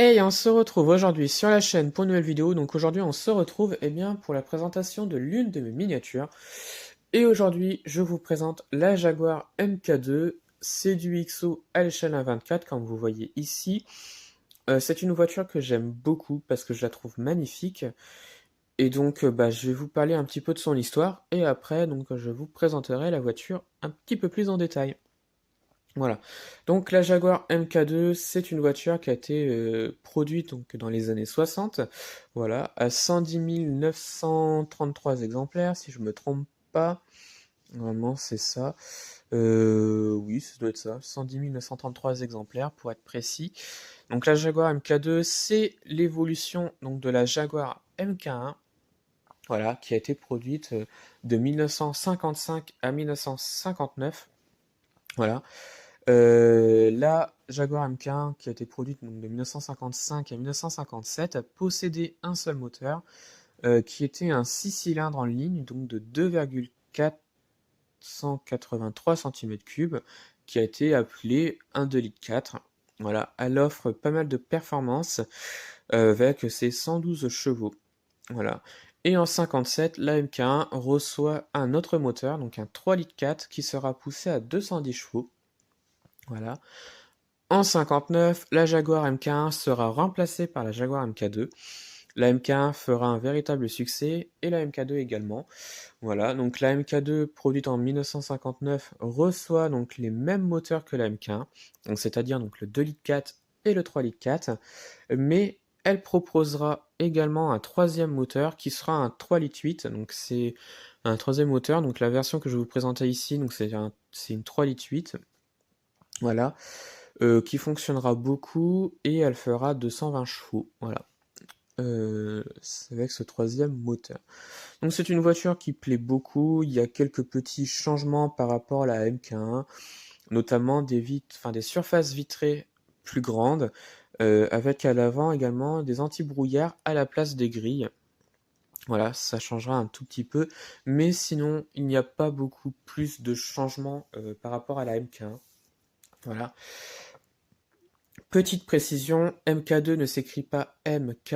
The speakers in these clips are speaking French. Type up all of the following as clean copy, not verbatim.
Hey, on se retrouve aujourd'hui sur la chaîne pour une nouvelle vidéo. Donc aujourd'hui, on se retrouve pour la présentation de l'une de mes miniatures. Et aujourd'hui, je vous présente la Jaguar MK2. C'est du XO à l'échelle 1/24, comme vous voyez ici. C'est une voiture que j'aime beaucoup parce que je la trouve magnifique. Et donc, je vais vous parler un petit peu de son histoire. Et après, donc, je vous présenterai la voiture un petit peu plus en détail. Voilà. Donc la Jaguar MK2, c'est une voiture qui a été produite donc, dans les années 60, voilà, à 110 933 exemplaires, si je me trompe pas. Normalement, c'est ça. Oui, ça doit être ça. 110 933 exemplaires, pour être précis. Donc la Jaguar MK2, c'est l'évolution donc de la Jaguar MK1, voilà, qui a été produite de 1955 à 1959. Voilà. La Jaguar MK1 qui a été produite donc, de 1955 à 1957 a possédé un seul moteur qui était un 6 cylindres en ligne donc de 2,483 cm3 qui a été appelé un 2,4 litres. Voilà, elle offre pas mal de performances avec ses 112 chevaux. Voilà. Et en 57, la MK1 reçoit un autre moteur, donc un 3,4 litres qui sera poussé à 210 chevaux. Voilà. En 59, la Jaguar MK1 sera remplacée par la Jaguar MK2. La MK1 fera un véritable succès et la MK2 également. Voilà, donc la MK2 produite en 1959 reçoit donc les mêmes moteurs que la MK1, donc c'est-à-dire donc le 2,4 litres et le 3,4 litres, mais elle proposera également un troisième moteur qui sera un 3,8 litres, donc c'est un troisième moteur, donc la version que je vais vous présenter ici, donc c'est une 3,8 litres, voilà, qui fonctionnera beaucoup et elle fera 220 chevaux, voilà, avec ce troisième moteur. Donc c'est une voiture qui plaît beaucoup, il y a quelques petits changements par rapport à la MK1, notamment des surfaces vitrées plus grandes, avec à l'avant également des anti-brouillards à la place des grilles. Voilà, ça changera un tout petit peu, mais sinon il n'y a pas beaucoup plus de changements par rapport à la MK1. Voilà. Petite précision, MK2 ne s'écrit pas MK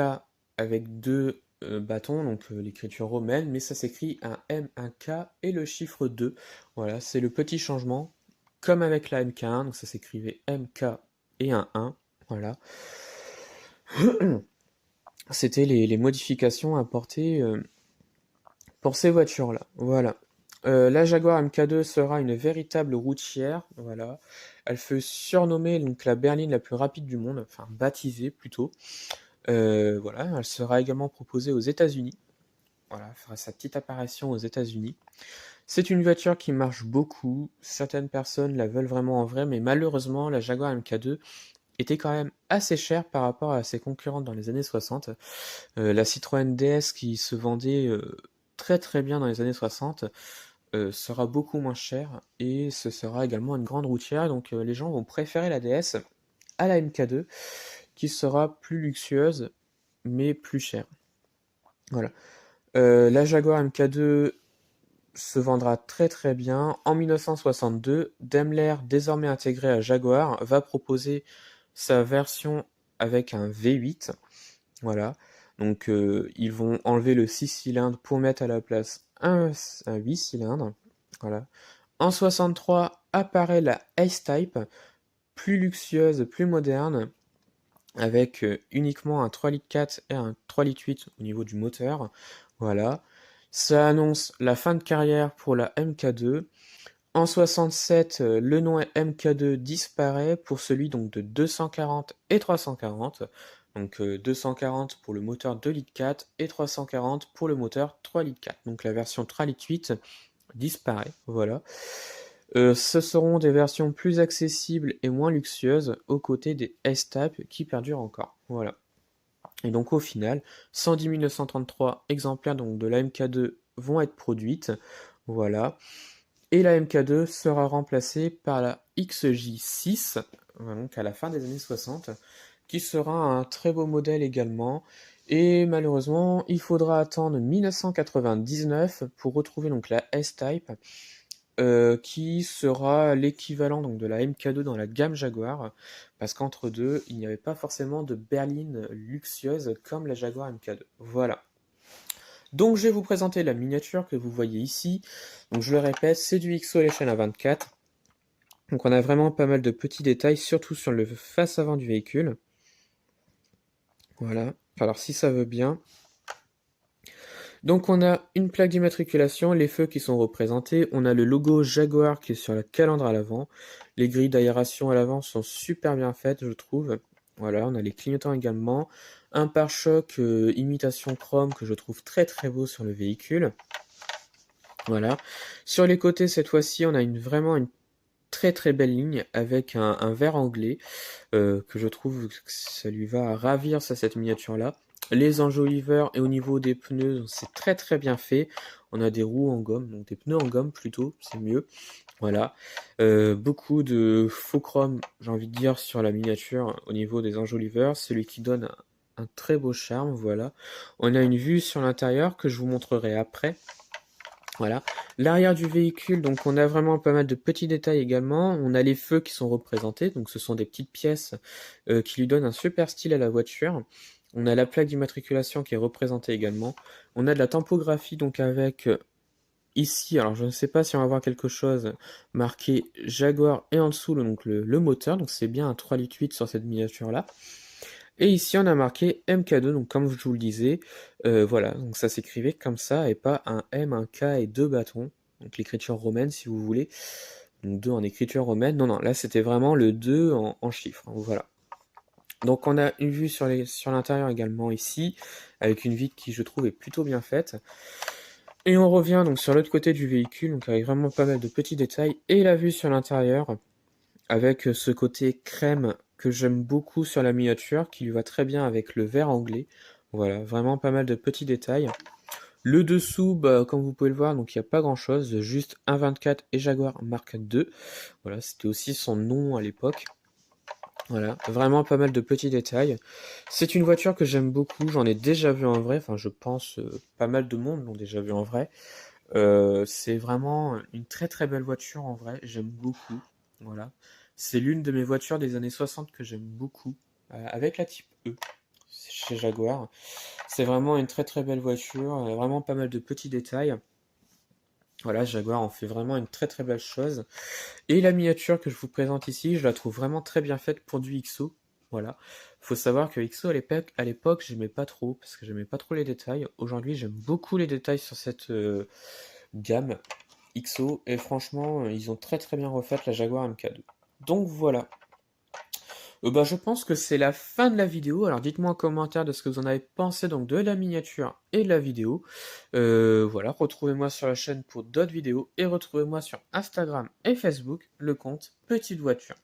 avec deux bâtons, donc l'écriture romaine, mais ça s'écrit un M, un K et le chiffre 2. Voilà, c'est le petit changement, comme avec la MK1, donc ça s'écrivait MK et un 1. Voilà. C'était les modifications apportées pour ces voitures-là. Voilà. La Jaguar MK2 sera une véritable routière, voilà. Elle fut surnommée donc la berline la plus rapide du monde, enfin baptisée plutôt. Voilà, elle sera également proposée aux États-Unis. Voilà, elle fera sa petite apparition aux États-Unis. C'est une voiture qui marche beaucoup. Certaines personnes la veulent vraiment en vrai, mais malheureusement, la Jaguar MK2 était quand même assez chère par rapport à ses concurrentes dans les années 60. La Citroën DS qui se vendait très très bien dans les années 60 sera beaucoup moins cher et ce sera également une grande routière. Donc les gens vont préférer la DS à la MK2 qui sera plus luxueuse mais plus chère. Voilà. La Jaguar MK2 se vendra très très bien. En 1962, Daimler, désormais intégré à Jaguar, va proposer sa version avec un V8. Voilà. Donc ils vont enlever le 6 cylindres pour mettre à la place un 8 cylindres. Voilà. En 63 apparaît la Ace-Type, plus luxueuse, plus moderne, avec uniquement un 3,4 litres et un 3,8 litres au niveau du moteur. Voilà. Ça annonce la fin de carrière pour la MK2. En 67, le nom MK2 disparaît pour celui donc de 240 et 340. Donc 240 pour le moteur 2,4 litres et 340 pour le moteur 3,4 litres. Donc la version 3,8 litres disparaît. Voilà. Ce seront des versions plus accessibles et moins luxueuses aux côtés des S-Type qui perdurent encore. Voilà. Et donc au final, 110 933 exemplaires donc, de la MK2 vont être produites. Voilà. Et la MK2 sera remplacée par la XJ6, donc à la fin des années 60, qui sera un très beau modèle également. Et malheureusement, il faudra attendre 1999 pour retrouver donc la S-Type qui sera l'équivalent donc de la MK2 dans la gamme Jaguar, parce qu'entre deux, il n'y avait pas forcément de berline luxueuse comme la Jaguar MK2. Voilà. Donc je vais vous présenter la miniature que vous voyez ici. Donc je le répète, c'est du XO à l'échelle à 24. Donc on a vraiment pas mal de petits détails, surtout sur le face avant du véhicule. Voilà. Alors si ça veut bien. Donc on a une plaque d'immatriculation, les feux qui sont représentés, on a le logo Jaguar qui est sur la calandre à l'avant, les grilles d'aération à l'avant sont super bien faites je trouve, voilà, on a les clignotants également, un pare-choc imitation chrome que je trouve très très beau sur le véhicule, voilà. Sur les côtés cette fois-ci on a vraiment une très très belle ligne avec un vert anglais que je trouve que ça lui va ravir cette miniature là. Les enjoliveurs et au niveau des pneus, c'est très très bien fait. On a des roues en gomme, donc des pneus en gomme plutôt, c'est mieux. Voilà. Beaucoup de faux chrome, j'ai envie de dire, sur la miniature au niveau des enjoliveurs, celui qui donne un très beau charme, voilà. On a une vue sur l'intérieur que je vous montrerai après. Voilà. L'arrière du véhicule, donc on a vraiment pas mal de petits détails également. On a les feux qui sont représentés, donc ce sont des petites pièces qui lui donnent un super style à la voiture. On a la plaque d'immatriculation qui est représentée également. On a de la tempographie donc avec ici, alors je ne sais pas si on va voir quelque chose marqué Jaguar et en dessous donc le moteur, donc c'est bien un 3,8 litres sur cette miniature là. Et ici, on a marqué MK2, donc comme je vous le disais, voilà, donc ça s'écrivait comme ça, et pas un M, un K et deux bâtons, donc l'écriture romaine si vous voulez, donc 2 en écriture romaine, non, là c'était vraiment le 2 en chiffres, hein, voilà. Donc on a une vue sur l'intérieur également ici, avec une vitre qui je trouve est plutôt bien faite. Et on revient donc sur l'autre côté du véhicule, donc avec vraiment pas mal de petits détails, et la vue sur l'intérieur, avec ce côté crème que j'aime beaucoup sur la miniature, qui lui va très bien avec le vert anglais. Voilà, vraiment pas mal de petits détails. Le dessous, bah, comme vous pouvez le voir, donc il n'y a pas grand chose, juste un 24 et Jaguar Mark II. Voilà, c'était aussi son nom à l'époque. Voilà, vraiment pas mal de petits détails. C'est une voiture que j'aime beaucoup, j'en ai déjà vu en vrai, enfin je pense pas mal de monde l'ont déjà vu en vrai. C'est vraiment une très très belle voiture en vrai, j'aime beaucoup. Voilà. C'est l'une de mes voitures des années 60 que j'aime beaucoup, avec la Type E chez Jaguar. C'est vraiment une très très belle voiture, elle a vraiment pas mal de petits détails. Voilà, Jaguar en fait vraiment une très très belle chose. Et la miniature que je vous présente ici, je la trouve vraiment très bien faite pour du XO. Voilà. Faut savoir que XO à l'époque, j'aimais pas trop, parce que j'aimais pas trop les détails. Aujourd'hui, j'aime beaucoup les détails sur cette gamme XO, et franchement, ils ont très très bien refait la Jaguar MK2. Donc voilà. Bah, je pense que c'est la fin de la vidéo. Alors dites-moi en commentaire de ce que vous en avez pensé donc de la miniature et de la vidéo. Voilà, retrouvez-moi sur la chaîne pour d'autres vidéos et retrouvez-moi sur Instagram et Facebook, le compte Petite Voiture.